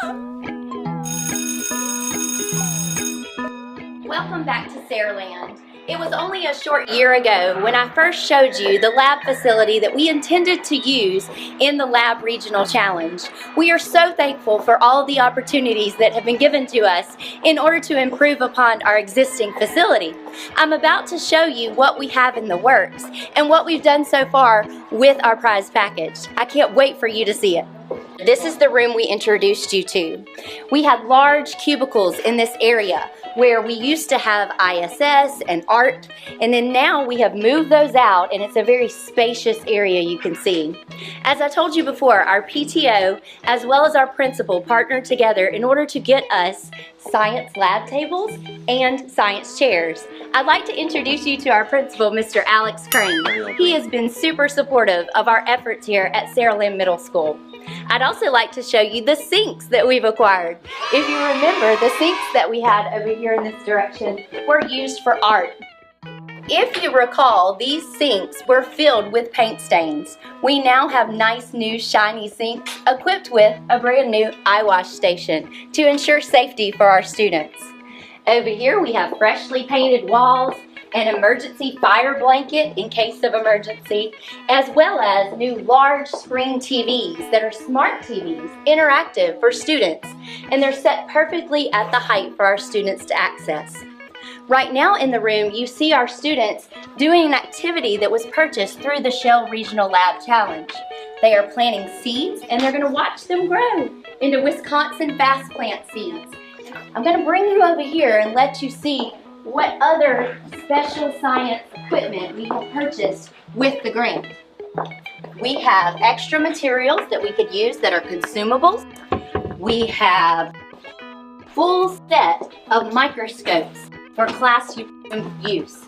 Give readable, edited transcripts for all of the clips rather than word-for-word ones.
Welcome back to Saraland. It was only a short year ago when I first showed you the lab facility that we intended to use in the Lab Regional Challenge. We are so thankful for all the opportunities that have been given to us in order to improve upon our existing facility. I'm about to show you what we have in the works and what we've done so far with our prize package. I can't wait for you to see it. This is the room we introduced you to. We had large cubicles in this area where we used to have ISS and art, and then now we have moved those out, and it's a very spacious area you can see. As I told you before, our PTO as well as our principal partnered together in order to get us science lab tables and science chairs. I'd like to introduce you to our principal, Mr. Alex Crane. He has been super supportive of our efforts here at Saraland Middle School. I'd also like to show you the sinks that we've acquired. If you remember, the sinks that we had over here in this direction were used for art. If you recall, these sinks were filled with paint stains. We now have nice new shiny sinks equipped with a brand new eye wash station to ensure safety for our students. Over here we have freshly painted walls, an emergency fire blanket in case of emergency, as well as new large screen TVs that are smart TVs, interactive for students, and they're set perfectly at the height for our students to access. Right now in the room, you see our students doing an activity that was purchased through the Shell Regional Lab Challenge. They are planting seeds, and they're going to watch them grow into Wisconsin fast plant seeds. I'm going to bring you over here and let you see what other special science equipment we have purchased with the grant. We have extra materials that we could use that are consumables. We have full set of microscopes for classroom use,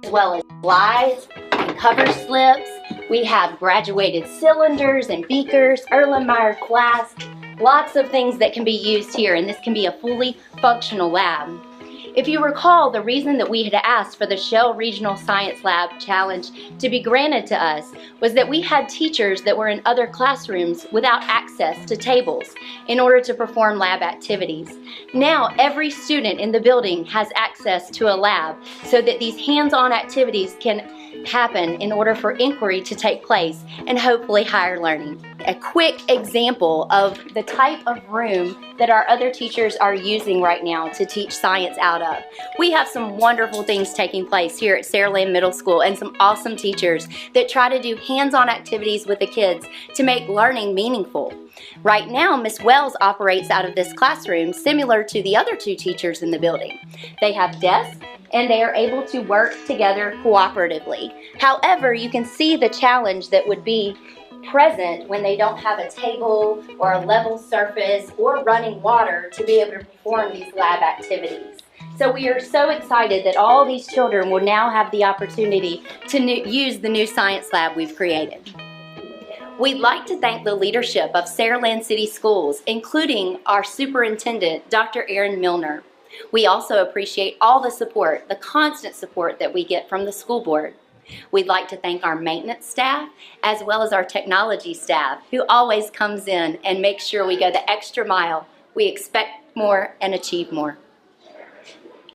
as well as slides and cover slips. We have graduated cylinders and beakers, Erlenmeyer flasks, lots of things that can be used here, and this can be a fully functional lab. If you recall, the reason that we had asked for the Shell Regional Science Lab Challenge to be granted to us was that we had teachers that were in other classrooms without access to tables in order to perform lab activities. Now, every student in the building has access to a lab so that these hands-on activities can happen in order for inquiry to take place and hopefully higher learning. A quick example of the type of room that our other teachers are using right now to teach science out of. We have some wonderful things taking place here at Saraland Middle School and some awesome teachers that try to do hands-on activities with the kids to make learning meaningful. Right now, Ms. Wells operates out of this classroom similar to the other two teachers in the building. They have desks and they are able to work together cooperatively. However, you can see the challenge that would be present when they don't have a table or a level surface or running water to be able to perform these lab activities. So we are so excited that all these children will now have the opportunity to use the new science lab we've created. We'd like to thank the leadership of Saraland City Schools, including our superintendent, Dr. Aaron Milner. We also appreciate all the support, the constant support that we get from the school board. We'd like to thank our maintenance staff as well as our technology staff who always comes in and makes sure we go the extra mile. We expect more and achieve more.